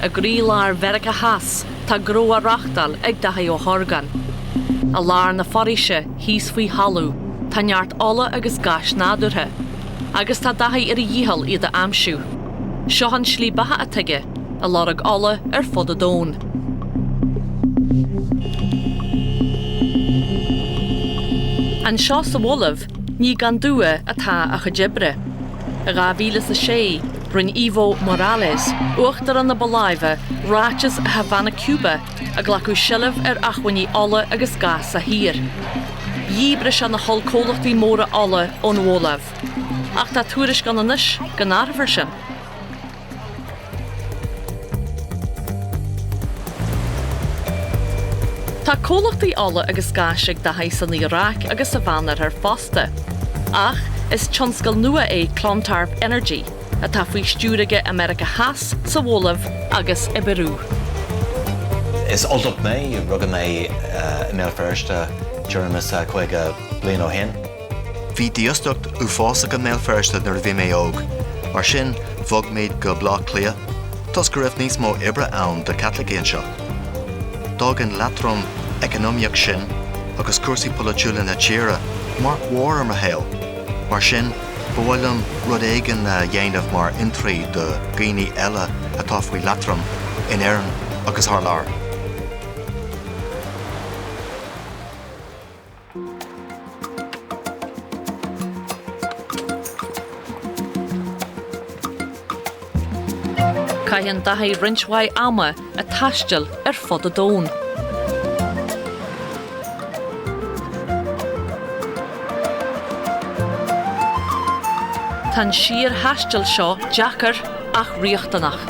A grílar Verica Haas, tá gro a rachtal ag dahi o Horgan. A lar na forishe, hís fui halú, tá neart alla agus gas nádurthe. Agus tá dahi ar dhíhal iad a amsú. Seohan slí batha atige, a lorag alla fod a dón. An seo sa wolaf, ní gan dua atá a chajibre. A gavílas a sé, bryn Evo Morales, uachtar an na balaive, ráchas a Havana, Cuba, a glacu silaf achwaní alla agus gas a hir. Yibris an na hol cólachtaí móra alla ón wolaf. Ach tá túris gan anis, gan arfar sin. Tá cólachtaí alla agus gas ag dahi san Iraq agus Savannah ar fosta. Ach, is tionscal nua clontarp energy, a tá faoi stúrige America Haas sa wolaf agus I Beirú. Is oldop mé, rugga mé email firsta during chuige blian ó hin. Bhí díostocht ú fásacha mail firsta nar bhí mé óg, mar sin bhog méid go blá clia, tos go raibh níos mó ibre ann de Catlicéan seo. Dágan latrom economiaach sin agus cuasaí politiúla na tíre mar mhór am a héil, mar sin bhfuilm rud éigean dhéanamh mar intrií de gaoine eile atá faoi latrom in Éireann agus thar lear. Caitheann dahi rinshwaith ama a taistil fod a dón. Tan siar haistil seo Jackar ach riochtanach.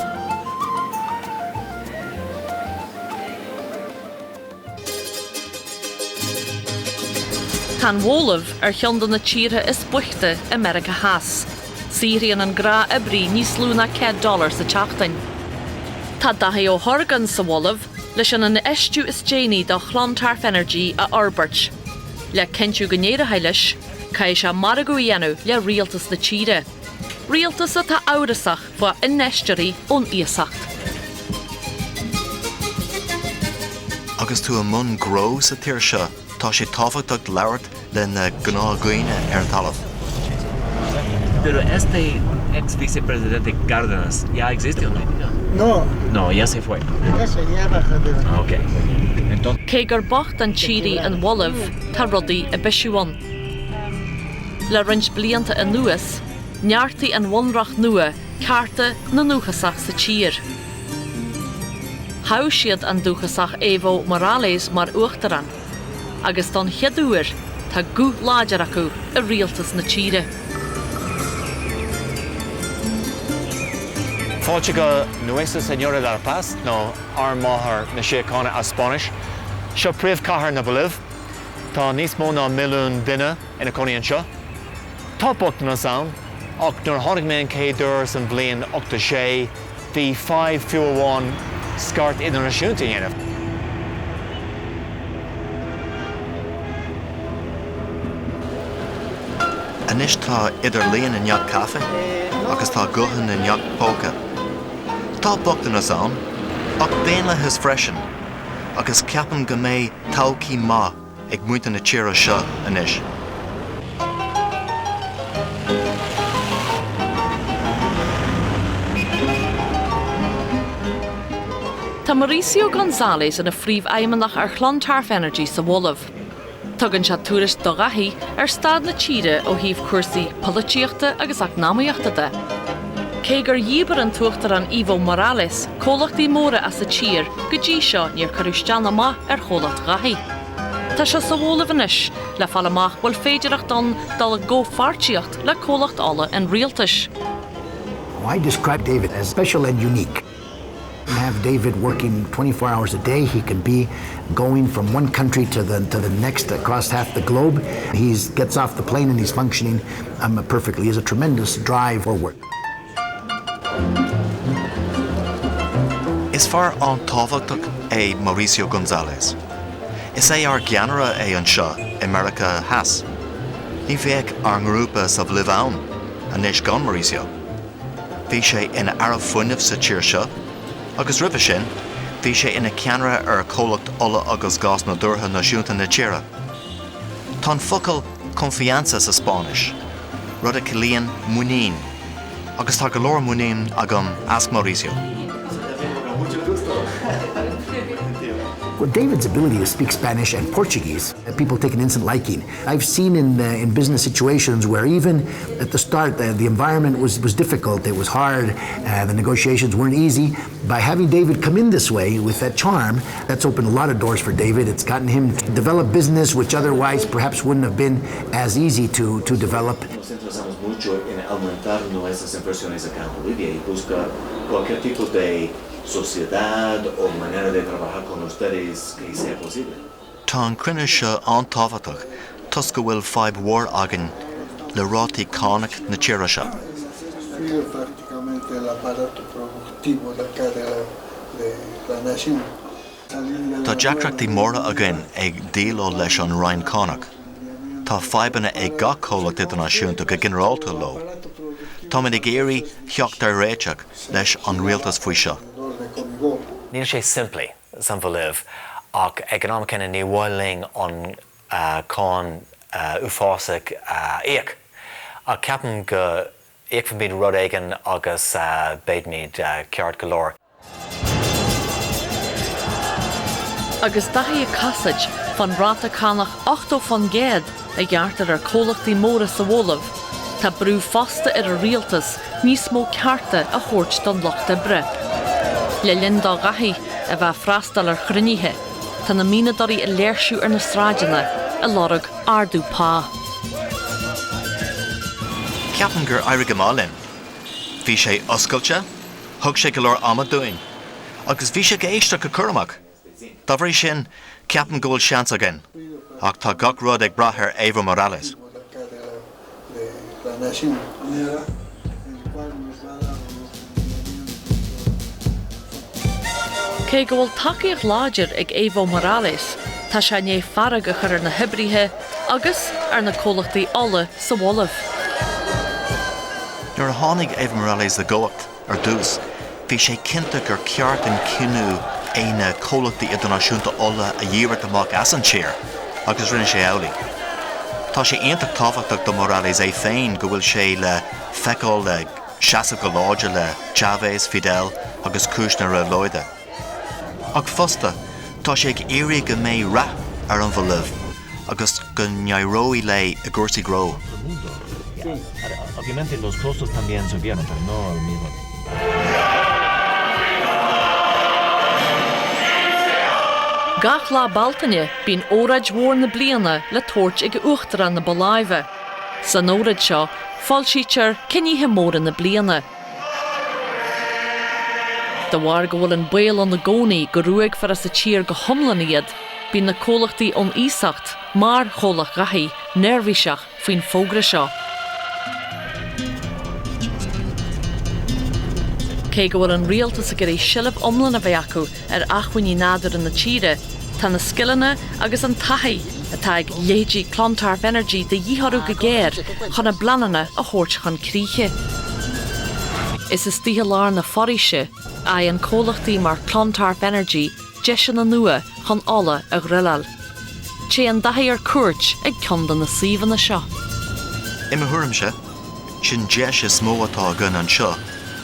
Tan wolaf cheandan na tíre is buchte America Haas. Syrian an gra ibrí níos lúna $10 sa teachtain. Tá dahi ó Horgan sa wolaf leis an eistú is déine do chlontarf energy a Arbert. Le kenú gnéire heilis, cai se maragú dhéanú le rialtas na tíre. Rialtas a tá áirasach fa inneisteí ón íosacht. Agus tú a mun gró sa tíir seo, tá sé táfhachtach leabhart den gná gaoine ar an talamh. Pero este ex vicepresidente Cárdenas, ¿ya existe o no? No. No, ya se fue. Ese ya bajó de... Ok. Entonces... Cé gur bocht an tíri an wolaf tá rudaí a bisisiúan. Le rins blianta a nuas, neartaí an bhonrach nua carta na nuchasach sa tír. Há siad an dúchasach Evo Morales mar uachtaran, agus don cheadúir tá gú láidir acu a rialtas na tíre. Fáilte Nuestra Señora de la Paz, no armáthair na séacána a Spáis. Seo príomh cathair na Bolív. Tá níos mó ná milliún duine ina conaíonn seo. Tá bocht na saon, ach nuair tháinig mé an céadúir san bblion 86, bhí 5 fiúháin scart idirnáisiúnta dhéanamh. Anis tá idir líon in nead cafe, agus tá guthan in nead póca. Tá bochtain na saon, ach béanla his freisin, agus ceapan go mé taucí má ag muintear na tíre seo anis. Tá Mauricio González in a phríomh aimimnach ar chlontarf energy sa wolaf. Tugann se túris do gathí ar stad na tíre ó híomh cuasaí polítíochta agus eacnamaíochta de. Cé gur dhíbar an tuachtar an Evo Morales, cólachtaí móra as sa tír go dtí seo níor carúisteanna amach ar cholacht gathí. Tá se sa wolaf anis le fall amach bhfuil féidirach don dal a ggófartíocht le cólacht alla an rialtas. I describe David as special and unique. You have David working 24 hours a day. He can be going from one country to the next across half the globe. He gets off the plane and he's functioning perfectly. He has a tremendous drive forward. Is fear an tábhachtach Mauricio González. Is ar gceanara an seo America Haas. Ní bheadh ar ngrúpa sa bhliv ann, anis gan Mauricio. bhí sé ina Arab fuinneamh sa tír seo, agus ribh sin, bhí sé ina ceanra ar chomhlacht ola agus gás na dúrtha náisiúnta na tíre. Tá focail confianza sa Spáis, rud a cilíonn muín, agus tá go leor muín agam as Mauricio. Well, David's ability to speak Spanish and Portuguese, people take an instant liking. I've seen in business situations where even at the start the environment was difficult, it was hard, the negotiations weren't easy. By having David come in this way with that charm, that's opened a lot of doors for David. It's gotten him to develop business which otherwise perhaps wouldn't have been as easy to develop. Nos interesamos mucho en aumentar nuestras inversiones acá en Bolivia y buscar cualquier tipo de sociedad o manera de trabajar con ustedes que sea posible. Tá an cruinne seo antáhachtach, tus go bhfuil feib mhór agan le rátaí cánach na tíre seo. Destruido prácticamente el aparato productivo de acá de la nación. Tá deacreachtaí móra againn ag díoló leis an Ryan cánach. Tá feibanna ag gach chomhlacht idirnáisiúnta go ginearálta ló. Tá minic éirí theachtar réiteach leis an rialtas faoi seo. Níl sé simplí san bhfuilh ach economic in ní bhfuiling an con ufásaigh éic. A ceapan go éic fan bíad rud éigean agus béad míad ceart go leor. Agus daithí a casaid fan ráta cánach 8 fan géad a gheartar ar cólachtaí móra sa bhólamh, tá brú fasta ar a rialtas níos mó cearta a chóirt don lochta bre. Le linn dá gaithí a bheith freastal ar chrunníthe, tá na mínadorí a léirsú ar na stráideanna a lorg ardú pá. Ceapan gur éirigh amálinn. Bhí sé oscailte, thug sé go leor amadúin, agus bhí sé go éisteach go curamach. Dá bhrí sin ceapan go bhfuil seans againn, ach tá gach rud ag brathir Evo Morales. Cé go bhfuil takeíoch láidir ag Evo Morales, tá sé né farag a chur ar na hibrithe agus ar na cólachtaí ola sa bhólamh. Nuair a tháinig Evo Morales a ggócht ar dús, bhí sé cinnte gur ceart an cinú éine chomhlachtaí idirnáisiúnta ola a dhéireacht amach as an tír, agus rinne sé eolaí. Tá sé aontacht tábhachtach do Morales é féin go bhfuil sé le feiceáil le seasamh go láidir le Chávez, Fidel agus Kushner a Loide. Ach fosta, tá sé ag éirí go mé rap ar an bhfuilh, agus go nearóí le a gcuirsaí gró. Obviamente los costos también subieron, pero no al mismo. Gach lá baltaine bín óraid mhór na bliana le tóirt ag uachtar na baláimhe. San óraid seo, fáil sítear ciníthe móra na bliana. Da bhhar go bhfuil an bail an na gcónaí go ruaig far sa tír go thomlan iad, bín na cólachtaí ón ísacht, mar cholach gaithí, nervhíseach faoin fógra seo. Cé go bhfuil an rialtas a gur é siilibh omlan a bheith acu ar achmhaoiní nádar in na tíre, tá na scileanna agus an taithí atá ag léidí clontarf energy de dhíthorú go géir chun na blanana a thabhairt chun críche. Is títhe lár na foréise a an cólachtaí mar clontarf energy deise na nua chun ála a ghrileáil. Sé an daithí ar cuairt ag condan na suíomhanna seo. Imime thuairimse, sin deis is mó atá agan an seo,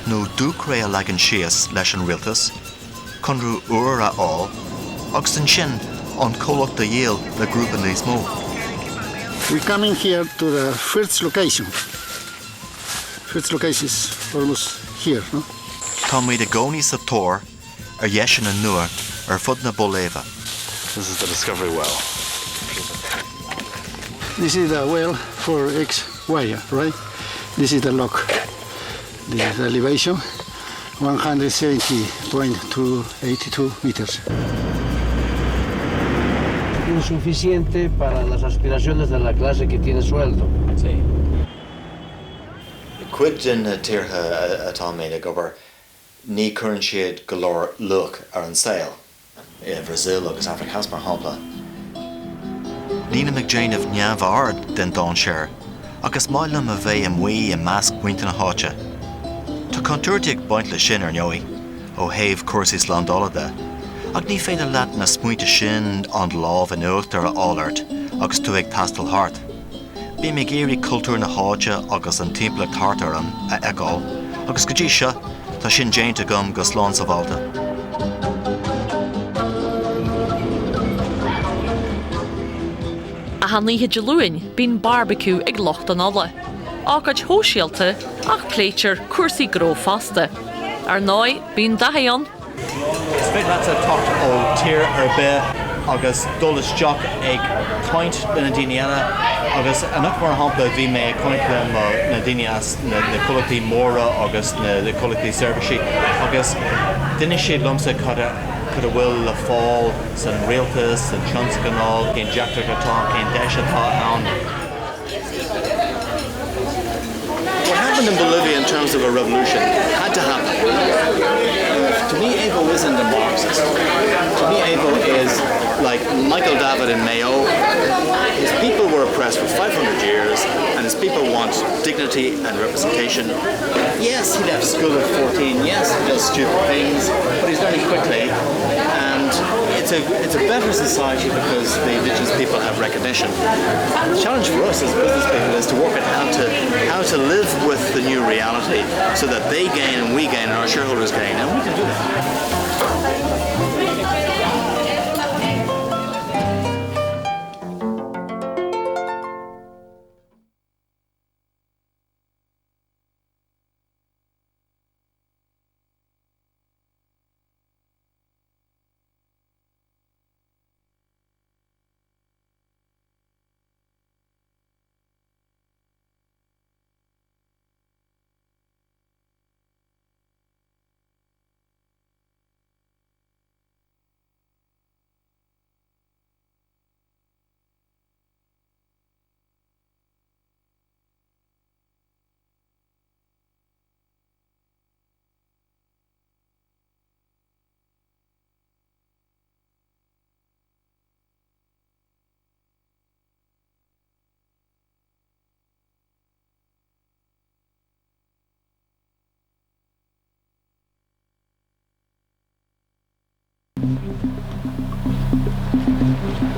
nó dúcré a legan síos leis an rialtas, chunrú uair a áil, agus an sin an cólachta dhéal le grúpa níos mó. We're coming here to the first location. First location is almost here, no? Tá muid a gcónaí sa tóir ar dhéisin an nuair ar fud na Boléva. This is the discovery well. This is the well for X-wire, right? This is the lock. This is the elevation, 170.282 meters. Insuficiente para las aspiraciones de la clase que tiene sueldo. Sí. Cuid den tíortha atá méile gobar ní cuireann siad go leor luach ar an saoil i Brazil agus Africas mar shampla. Nína McJaineh neamhard den dáin séir, agus mailam a bheith am mhaí i measc muinte na háite. Tá contúirteach baint le sin ar neoí, ó haimh cuasaí slándála de, ach ní féidir leat na smuointe sin an lámh in uachtar a áirt agus tú ag tastal hart. Bí mé géirí cultúr na háide agus an timplach tartaran a eáil, agus go dtí seo tá sin déanta gom go slán sa bhálta. A haníthe de luin bín barbecue ag locht an ala. Ágad hóisialta ach pléitir cuasaí gró fasta. Ar náid bín dahaon. Spit that's a talk o tier ar be agus dulles jock ag point na diniana agus anach mar hampla bhí mé point na dinias na quality mora agus na quality service agus duine sé lumsa could a will le fall san realtas san chunks ganál cén Jack atá cén deis atá ann. What happened in Bolivia in terms of a revolution had to happen. To me, Evo isn't a Marxist. To me, Evo is like Michael David in Mayo. His people were oppressed for 500 years, and his people want dignity and representation. Yes, he left school at 14. Yes, he does stupid things, but he's learning quickly. And it's a better society because the indigenous people have recognition. The challenge for us as business people is to work out how to live with the new reality so that they gain and we gain and our shareholders gain, and we can do that.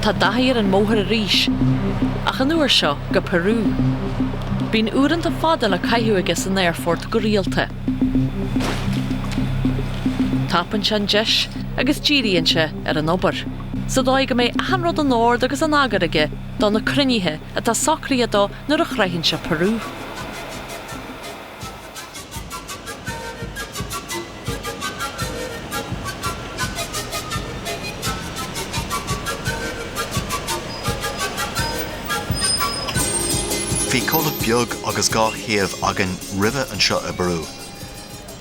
Tá dathíar an móthar a ríis, ach an uair seo go Peru. Bín uaireanta fada le caiithú agus an airfort go rialta. Tapan se an deis agus díríonn se ar an obair. So dóigh go mé hanrad an áard agus an agarige dá na cruinithe a tá sacraí dó nuair a chraithinn se Peru. Bhí coladh beag agus gá thaobh agan ribhe an seo a Peru.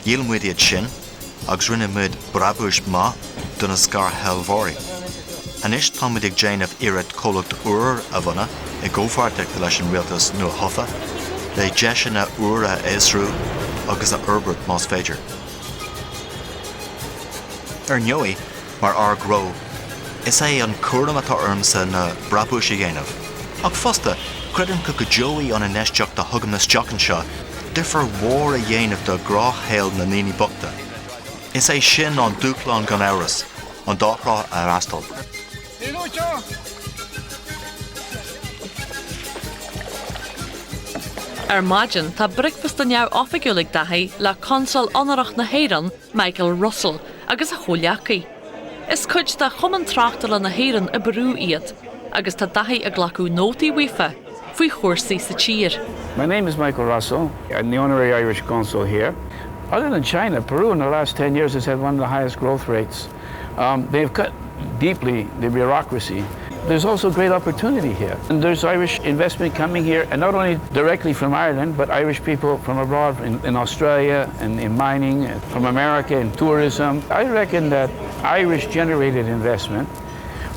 Díolmuid iad sin, agus rinne muid brabúis má duna scar helmhóirí. Anois támuid ag déanamh iad coladh uair a bhana I ggóbharteach leis an rialtas nua thofa, le deisina uair a éasrú agus a urbert más féidir. Ar neoí, mar argró, is é an cuaram atá ormsa na brabúis a dhéanamh. Ach fosta, credan go joey an isteach de thugam na steachan seo, differ mhór a dhéanamh de gráthhéil na níní bogta. Is é sin an Dúshlán gan áras, an dárá ar astal. Ar maidin tá breicfast an neamh ofigiúlaigh dathaí le consul anarach na héireann Michael Russell agus a chóileacaí. Is cuid de chuman trachtal na héireann a Peru iad, agus tá dathaí a ghlacú nótaí wifa faoi chóirsaí sa tír. My name is Michael Russell. I'm the honorary Irish consul here. Other than China, Peru in the last 10 years has had one of the highest growth rates. They've cut deeply the bureaucracy. There's also great opportunity here. And there's Irish investment coming here, and not only directly from Ireland, but Irish people from abroad in Australia and in mining, and from America in tourism. I reckon that Irish generated investment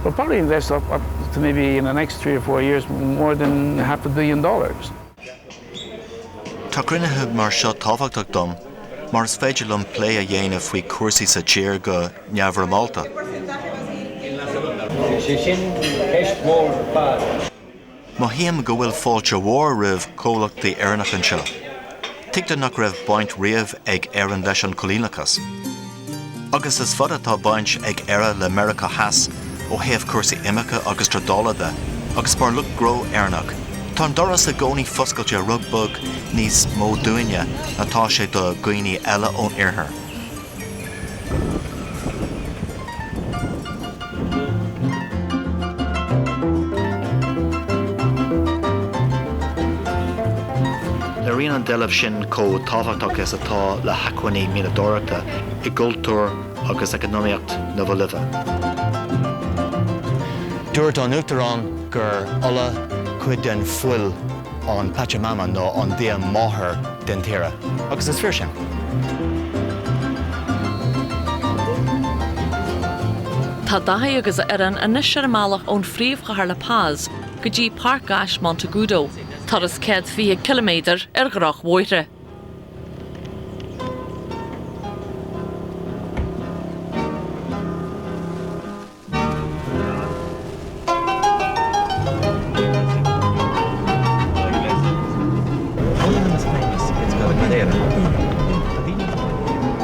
will probably invest up to maybe in the next 3 or 4 years more than $500 million. Tá cruinnithe mar seo tábhachtach dom, mar is féidir lom plé a dhéanamh faoi cuasaí sa tír go neamhar Malta. Má híam go bhfuil fáilte mhór roimh cólachtaí airnach an seo. Tigta nach raibh baint riamh ag éireann leis an Colínachas. Agus is fada tá baint ag éire le America Haas ó héamh cuasaí imimecha agus tradálada agus bar look gro airnach. Tá an doras a gcónaí foscailte rugbug níos mó dúine atá sé do gcuoine eile ón iarthair. Le rion an deileh sin có táhachtachas atá le hacuaní míadóireachta I gcultúr agus economiacht na bhfuilithe. Dúirt an Uachtarán gur ola chuid den fuil an Pachamama nó an dia máthair den tíre. Agus is fear sin. Tá dathí agus an inis ar amálach ón phríomhchathair le Paz go dtí Parcais Montegudo, tar is 120 km ar ghrách mhuire.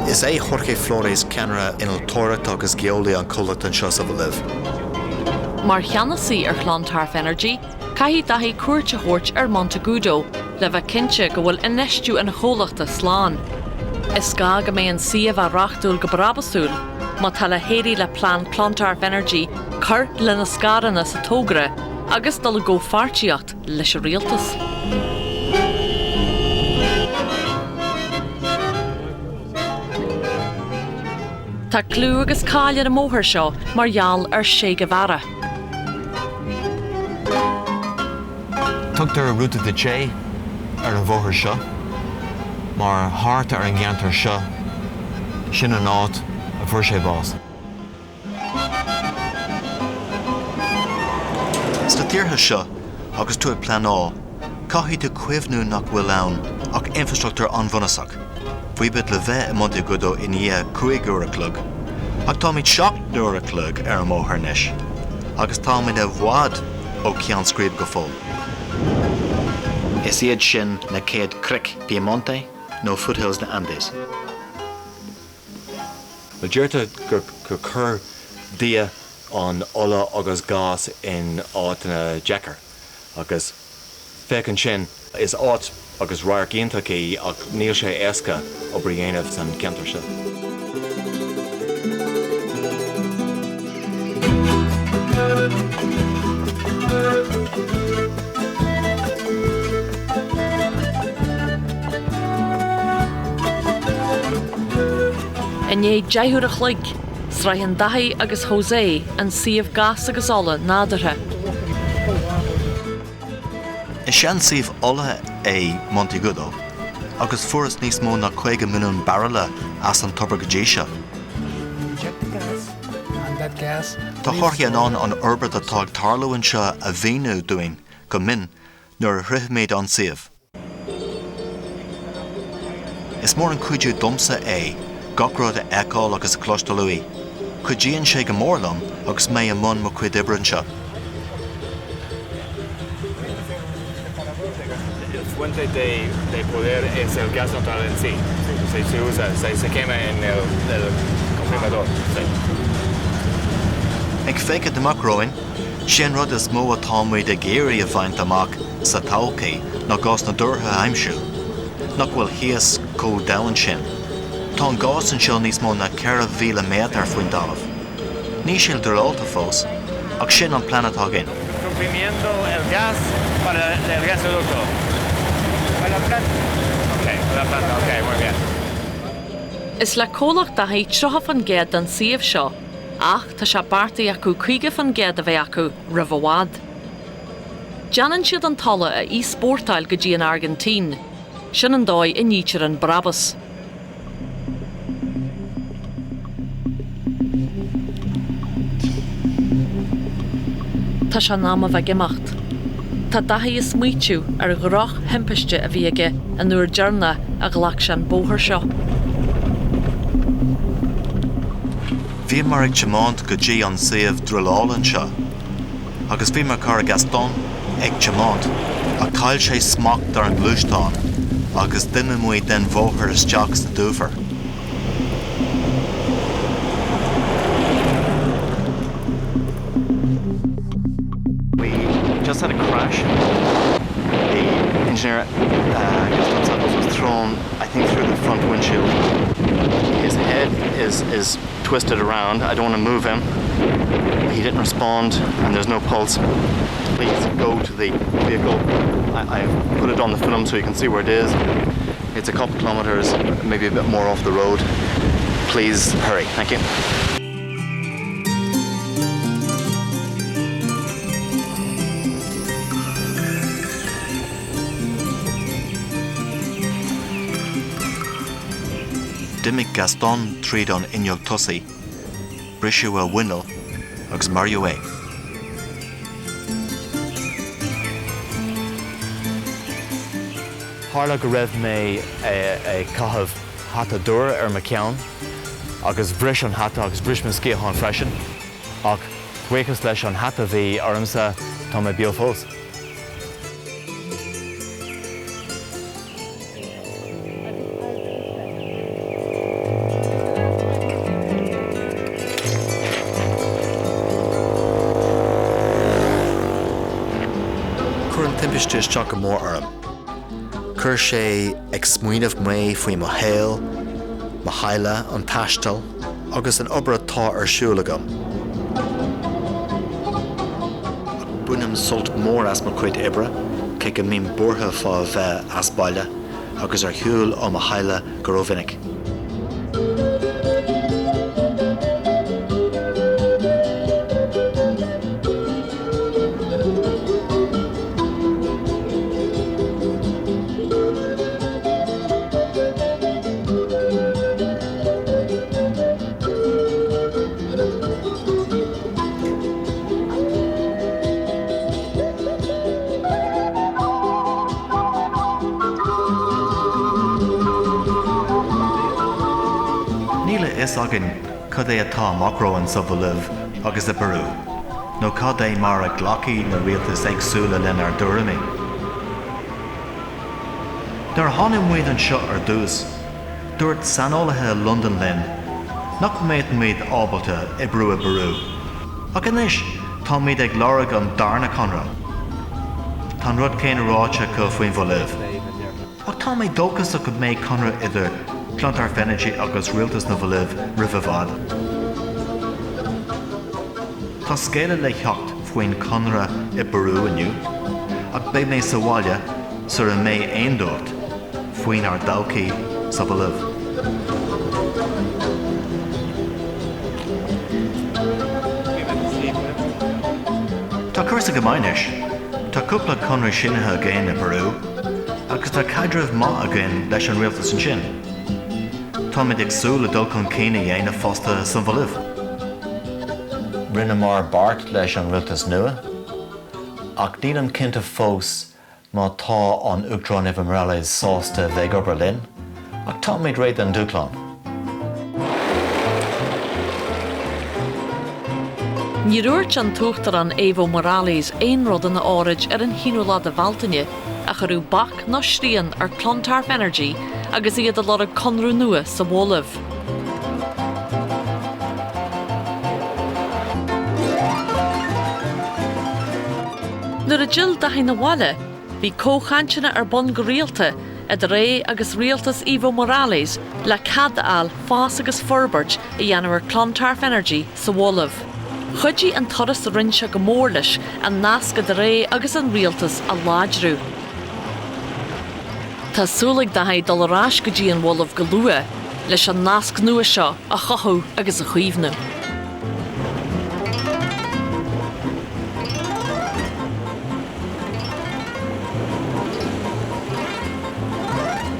Is é Jorge Flores Canara inal tóireacht agus geolaí an colat an seo sa bhfuilibh. Mar cheannasaí ar Chlantarf Energy, caithfí dathí cuairte thuirt ar Montegudo, le bheith cinse go bhfuil inistú in chomhlachta slán. Is gá go mbeadh an siomh a reachtúil go brabasúil, má tá le héirí le plán Chlantarf Energy chur le na scaranna sa tógra agus dul go fartíocht leis a rialtas. Tá clú agus cáile na móthir seo mar gheall ar Che Guevara. Tugtar a rúta de Che ar an bhóthir seo, mar thart ar an gceantar seo sin an áit a bhfuair sé bás. Sta tíortha seo agus tú ag pleaná, caithfí de cuimhnú nach bhfuil ann ach infrastruchtúr anbhunasach. Bhuibit le bheith I Montegudo in 5 uair clog, ach tá míid 7 uair clog ar an máthair níis, agus tá míid a bhfad ó ceann scríb go fóil. Is iad sin na céad cric Piemonte nó foothills na Andes. Well, deirte gur chur dia an ola agus gás in áit na Jackar, agus fécinn sin is áit agus rair géantachaí ach níl sé éasca ó brígéanamh san ceantar seo. In é deithúr a chluig, sraithan dathí agus José an siomh gas agus ola nádartha. Is sean siomh ola é Montegudo, agus furas níos mó na 50 milliún barrala as an tobar go dtí seo. Tá Jorge anán an orbit atá ag tarlóin seo a bhíonú doing go min nuair a thritheméid an siomh. Is mór an cuidiú domsa é, gachród a eáil agus a cloistealaí. Cuidíonn sé go mórlam agus mé an mún mo cuid ibrann seo. El fuente de poder es el gas natural en sí. Se usa, se quema en el comprimador. Ag féicid amach roin, sin rud is mó atá muid a géirí a bhaint amach sa todhchaí ná gás na dúrtha aimsiú, nach bhfuil thíos có domhan sin. Tá an gás an seo níos mó na 4,000 métar faoin dalamh. Ní síl dúrálta fós, ach sin an planetá gin. Comprimiendo el gas para el gasoducto. Para la planta. Okay, para la planta. Okay, muy bien. Is le cólach dathí 3 géad an siomh seo, ach tá se bartaí acu 5 géad a bheith acu ribhhád. Deanan siad an talla a íspórtáil go dtí an Argentín, sin an dóid I nítear an Brabus. Tá se náma bheith gemacht. Tá dathí is muitiú ar ghrách himpeiste a bhí aige an nuair dearna a ghlach se an bóthir seo. Bhí mar ag teamáint go dtí an siomh dúlálann seo, agus bhí mar cara Gaston ag teamáint a cail sé smacht ar an Dúshlán agus duine muoi den bhóthar isteach sa dúfar. We just had a crash. The engineer, was thrown, I think, through the front windshield. His head is twisted around. I don't want to move him. He didn't respond, and there's no pulse. Please go to the vehicle. I've put it on the film so you can see where it is. It's a couple kilometers, maybe a bit more off the road. Please hurry. Thank you. Dimig Gaston tríd an inneog tosaí, brisú a winil agus Mario é. Tharla go raibh mé cathamh hata dúr ar ma ceann, agus bris an hata agus bris me scéal freisin, ach thuachas leis an hata bhí ormsa tá mé beo fós. Timpiste isteach go mór orm. Cur sé ag smuoinmh mé faoi mo héal, mo haile an taistal, agus an obair atá ar siúil agam. Bunim sult mór as mo cuid ibre, cé go mín bortha fá bheith as baile, agus ar shiúil ó mo haile go raibh vinnic. Is agin cad é atá macróin sa bhuilibh agus a barú, nó cad é mar a ghlacaí na rialtas agsúla linn ar dúramí. Dar tháinig muid an seo ar dús, dúirt sanálathe London linn, nach méid muid ábalta I brú a barú. Ach inis, tá muid ag lorg an darna conra. Tá rud céin ráite go faoin bhuilibh. Ach tá méid dóchas a go méid conra idir Clontar Fenergy agus rialtas na bhuilibh ribh fad. Tá scéile le theocht faoin conra I barú aniu, ach beidh mé sa bhaile sur a mé aon dóirt faoin ar dóchaí sa bhuilibh. Tá cursa go mainis, tá cúpla conra sinithe again I barú, agus tá caidreamh maith again leis an rialtas an sin. Tá mid ag súil a dul chun céine dhéanamh fásta san bhuilibh. Rinne mar bart leis an rialtas nua, ach níl an cinnte fós má tá an uachtarán Uimhe Morales sásta bheith go Berlin, ach tá mid réad an Dúshlán. Ní ruairt an tuachtar an Uimhe Morales aon rud in na áirid ar an híúlá de bhailtaine a churú bach nó srían ar Clontar Fenergy agus iad a lot of conrú nua sa bhuilibh. Nuair a dul daithí na bhaile, bhí cóchaintena ar bun go rialta a ré agus rialtas Uimhe Morales le cadál fás agus forbairt I dhéanamh ar Clontar Fenergy sa bhuilibh. Chuidí an toras rinse go mór leis an nasca de ré agus an rialtas a láidrú. Tásúlaigh daithí dul arás go dtí an bhuilibh go luath leis an nasc nua seo a chothú agus a chuomhnú.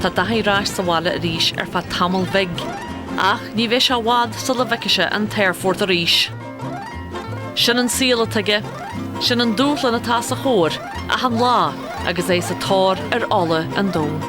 Tá daithí rás sa bhaile arís ar fa tamil bhig, ach ní bheith se bhád sa le bheiceise an téirfort arís. Sin an síla tuige, sin an Dúshlán atá sa chóir a an lá agus é sa tóir ar alla an dóm.